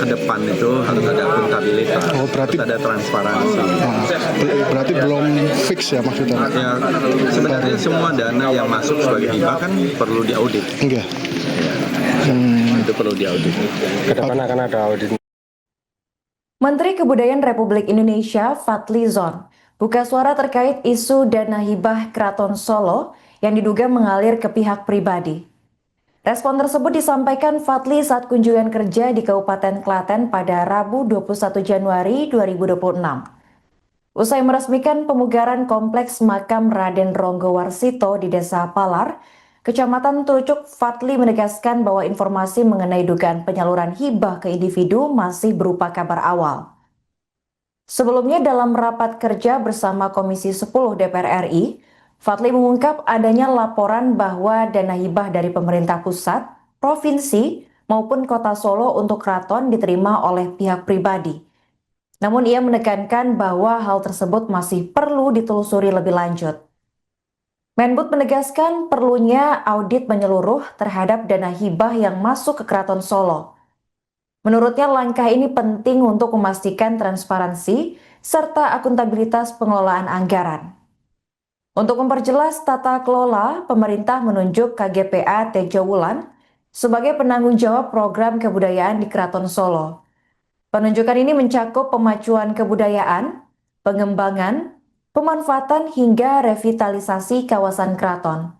ke depan itu harus ada akuntabilitas, berarti harus ada transparansi. Berarti belum fix ya maksudnya? Ya, sebenarnya semua dana yang masuk sebagai hibah kan perlu diaudit. Enggak. Itu perlu diaudit. Ke depan akan ada audit. Menteri Kebudayaan Republik Indonesia Fadly Zon buka suara terkait isu dana hibah Keraton Solo yang diduga mengalir ke pihak pribadi. Respon tersebut disampaikan Fadly saat kunjungan kerja di Kabupaten Klaten pada Rabu 21 Januari 2026. Usai meresmikan pemugaran kompleks makam Raden Ronggo Warsito di Desa Palar, Kecamatan Tlucuk, Fadly menegaskan bahwa informasi mengenai dugaan penyaluran hibah ke individu masih berupa kabar awal. Sebelumnya dalam rapat kerja bersama Komisi 10 DPR RI, Fadly mengungkap adanya laporan bahwa dana hibah dari pemerintah pusat, provinsi, maupun kota Solo untuk keraton diterima oleh pihak pribadi. Namun ia menekankan bahwa hal tersebut masih perlu ditelusuri lebih lanjut. Menbud menegaskan perlunya audit menyeluruh terhadap dana hibah yang masuk ke Keraton Solo. Menurutnya langkah ini penting untuk memastikan transparansi serta akuntabilitas pengelolaan anggaran. Untuk memperjelas tata kelola, pemerintah menunjuk KGPA Tejo Wulan sebagai penanggung jawab program kebudayaan di Keraton Solo. Penunjukan ini mencakup pemacuan kebudayaan, pengembangan, pemanfaatan hingga revitalisasi kawasan keraton.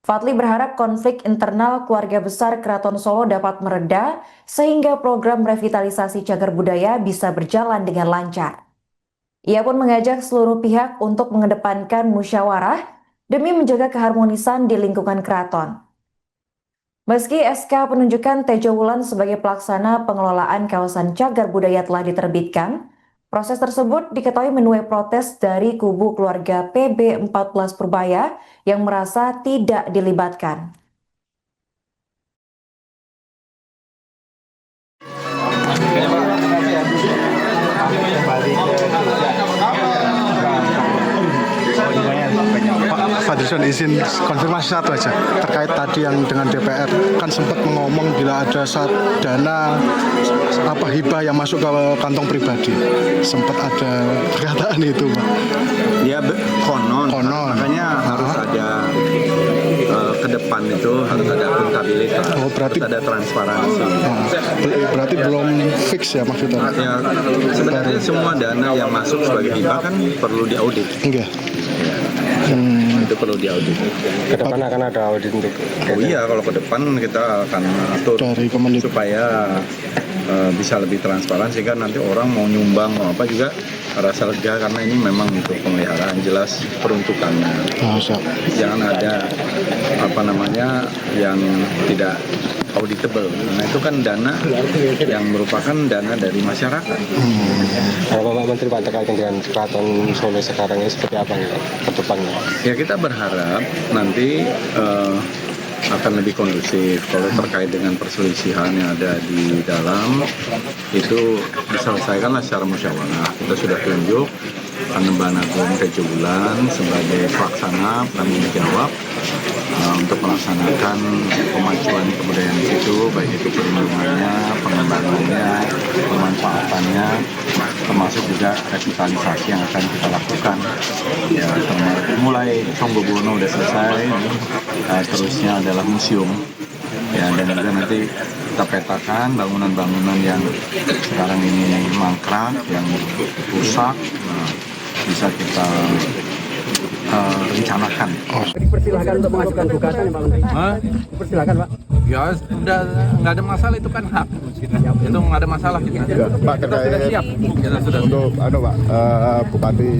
Fadly berharap konflik internal keluarga besar Keraton Solo dapat mereda sehingga program revitalisasi cagar budaya bisa berjalan dengan lancar. Ia pun mengajak seluruh pihak untuk mengedepankan musyawarah demi menjaga keharmonisan di lingkungan keraton. Meski SK penunjukan Tejo Wulan sebagai pelaksana pengelolaan kawasan cagar budaya telah diterbitkan, proses tersebut diketahui menuai protes dari kubu keluarga PB14 Purbaya yang merasa tidak dilibatkan. Pak Fadlizon izin konfirmasi satu aja terkait tadi yang dengan DPR kan sempat mengomong bila ada dana hibah yang masuk ke kantong pribadi, sempat ada perkataan itu Pak. Ya konon. Makanya harus ada ke depan itu harus ada akuntabilitas, berarti harus ada transparansi. Berarti belum fix ya maksudnya? Ya, sebenarnya semua dana yang masuk sebagai hibah kan perlu diaudit. Enggak. Itu perlu diaudit. Ke depan akan ada audit untuk. Oh iya, kalau ke depan kita akan atur dari supaya bisa lebih transparan sehingga nanti orang mau nyumbang mau apa juga rasa lega karena ini memang untuk pemeliharaan, jelas peruntukannya. Jangan ada yang tidak auditable. Nah itu kan dana yang merupakan dana dari masyarakat. Kalau Bapak Menteri Pak terkait dengan Keraton Solo sekarang ini seperti apa nih ke depannya? Ya kita berharap nanti akan lebih kondusif kalau terkait dengan perselisihan yang ada di dalam itu diselesaikanlah secara musyawarah. Kita sudah tunjuk Panembahan Agung Tejo Wulan sebagai pelaksana penanggung jawab untuk melaksanakan pemacuan kebudayaan di situ, baik itu perlindungannya, pengembangannya, pemanfaatannya, termasuk juga revitalisasi yang akan kita lakukan. Ya, mulai Songgobuwono udah selesai, terusnya adalah museum. Ya, dan juga nanti kita petakan bangunan-bangunan yang sekarang ini mangkrak, yang rusak, bisa kita rencanakan. Dipersilakan untuk mengajukan gugatan ya Pak Menteri? Dipersilakan Pak? Ya sudah nggak ada masalah, itu kan hak. Itu nggak ada masalah kita. Pak, kita sudah siap. Kita sudah untuk Pak, Bupati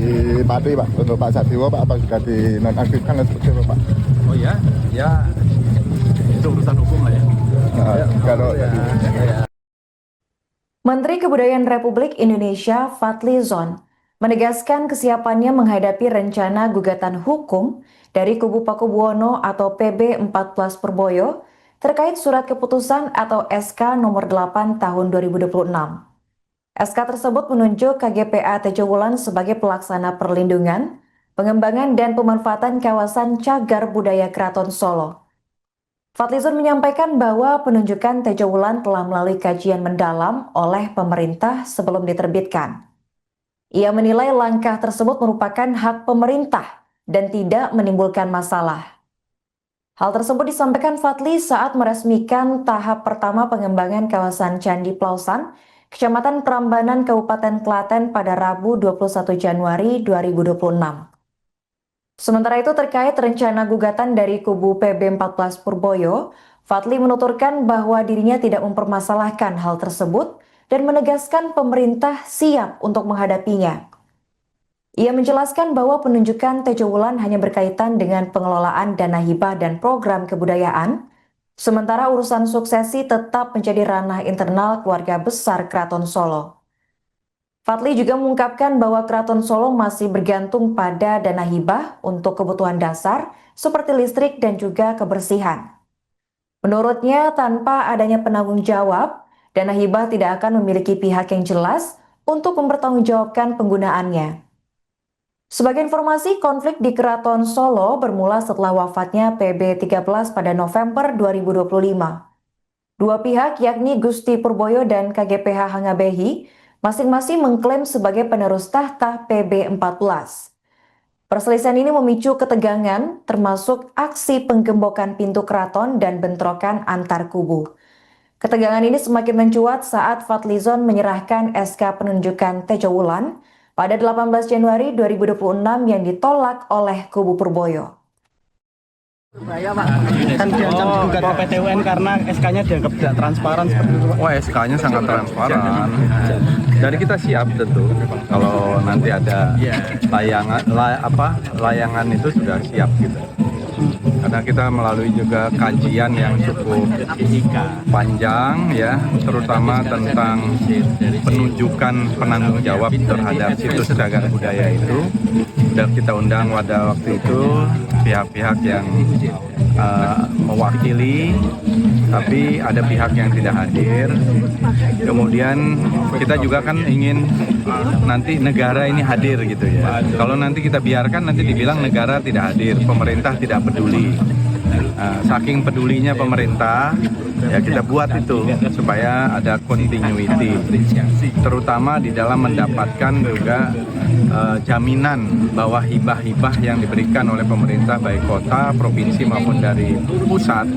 Pati Pak, untuk Pak Satrio Pak, apa sudah dinonaktifkan dan seperti itu Pak? Oh ya, itu urusan hukum lah ya. Menteri Kebudayaan Republik Indonesia Fadly Zon menegaskan kesiapannya menghadapi rencana gugatan hukum dari kubu Pakubuwono atau PB14 Purboyo terkait surat keputusan atau SK nomor 8 tahun 2026. SK tersebut menunjuk KGPA Tejo Wulan sebagai pelaksana perlindungan, pengembangan dan pemanfaatan kawasan cagar budaya Keraton Solo. Fadlizon menyampaikan bahwa penunjukan Tejo Wulan telah melalui kajian mendalam oleh pemerintah sebelum diterbitkan. Ia menilai langkah tersebut merupakan hak pemerintah dan tidak menimbulkan masalah. Hal tersebut disampaikan Fadli saat meresmikan tahap pertama pengembangan kawasan Candi Plausan, Kecamatan Prambanan, Kabupaten Klaten pada Rabu 21 Januari 2026. Sementara itu terkait rencana gugatan dari kubu PB14 Purboyo, Fadli menuturkan bahwa dirinya tidak mempermasalahkan hal tersebut dan menegaskan pemerintah siap untuk menghadapinya. Ia menjelaskan bahwa penunjukan Tejo Wulan hanya berkaitan dengan pengelolaan dana hibah dan program kebudayaan, sementara urusan suksesi tetap menjadi ranah internal keluarga besar Keraton Solo. Fadli juga mengungkapkan bahwa Keraton Solo masih bergantung pada dana hibah untuk kebutuhan dasar seperti listrik dan juga kebersihan. Menurutnya, tanpa adanya penanggung jawab, dana hibah tidak akan memiliki pihak yang jelas untuk mempertanggungjawabkan penggunaannya. Sebagai informasi, konflik di Keraton Solo bermula setelah wafatnya PB13 pada November 2025. Dua pihak yakni Gusti Purboyo dan KGPH Hangabehi masing-masing mengklaim sebagai penerus tahta PB14. Perselisihan ini memicu ketegangan, termasuk aksi penggembokan pintu keraton dan bentrokan antar kubu. Ketegangan ini semakin mencuat saat Fadlizon menyerahkan SK penunjukan Tejo Wulan pada 18 Januari 2026 yang ditolak oleh kubu Purboyo. Kan diancam juga ke PT UN karena SK-nya dianggap tidak transparan seperti itu, Pak. Wah, SK-nya sangat transparan. Dari kita siap tentu. Kalau nanti ada layangan itu sudah siap gitu. Karena kita melalui juga kajian yang cukup panjang ya, terutama tentang penunjukan penanggung jawab terhadap situs cagar budaya itu. Dan kita undang pada waktu itu pihak-pihak yang mewakili, tapi ada pihak yang tidak hadir. Kemudian kita juga kan ingin nanti negara ini hadir gitu ya. Kalau nanti kita biarkan nanti dibilang negara tidak hadir, pemerintah tidak peduli. Saking pedulinya pemerintah, ya kita buat itu supaya ada continuity, terutama di dalam mendapatkan juga jaminan bahwa hibah-hibah yang diberikan oleh pemerintah baik kota, provinsi maupun dari pusat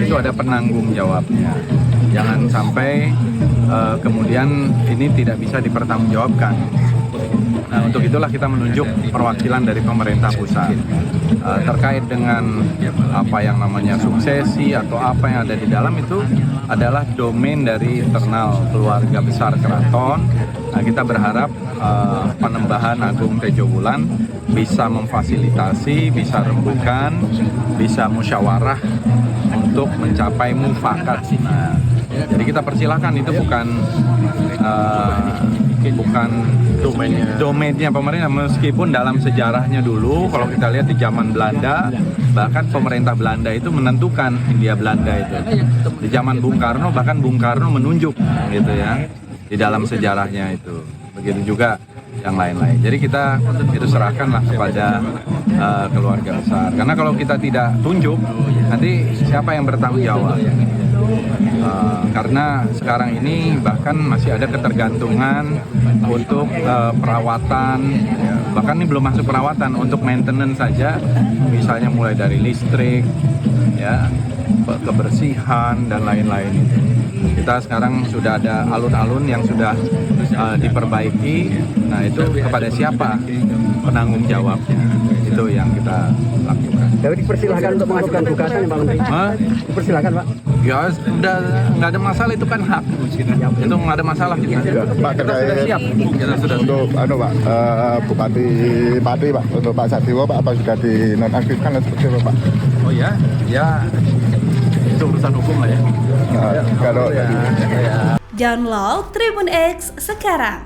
itu ada penanggung jawabnya. Jangan sampai kemudian ini tidak bisa dipertanggungjawabkan. Nah, untuk itulah kita menunjuk perwakilan dari pemerintah pusat terkait dengan apa yang namanya suksesi atau apa yang ada di dalam itu adalah domain dari internal keluarga besar keraton. Nah, kita berharap Panembahan Agung Tejo Wulan bisa memfasilitasi, bisa rembukan, bisa musyawarah untuk mencapai mufakat. Nah, jadi kita persilahkan, itu bukan domainnya pemerintah, meskipun dalam sejarahnya dulu kalau kita lihat di zaman Belanda, bahkan pemerintah Belanda itu menentukan Hindia Belanda itu. Di zaman Bung Karno bahkan Bung Karno menunjuk gitu ya di dalam sejarahnya itu. Begitu juga yang lain-lain. Jadi kita itu serahkanlah kepada keluarga besar. Karena kalau kita tidak tunjuk, nanti siapa yang bertanggung jawab? Karena sekarang ini bahkan masih ada ketergantungan untuk perawatan, bahkan ini belum masuk perawatan, untuk maintenance saja, misalnya mulai dari listrik, ya, kebersihan dan lain-lain. Kita sekarang sudah ada alun-alun yang sudah diperbaiki. Nah, itu kepada siapa penanggung jawabnya? Itu yang kita lakukan. Jadi dipersilahkan untuk mengajukan gugatan ya Pak Menteri? Dipersilahkan Pak? Ya sudah, nggak ada masalah, itu kan hak. Itu nggak ada masalah kita. Pak, Kita sudah siap. Kita sudah untuk Pak, Bupati Pati Pak, untuk Pak Sadiwo Pak, apa sudah dinonaktifkan dan seperti apa Pak? Oh ya, ya itu urusan hukum lah ya. Kalau Download Tribun X sekarang,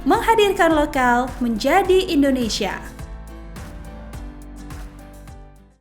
menghadirkan lokal menjadi Indonesia.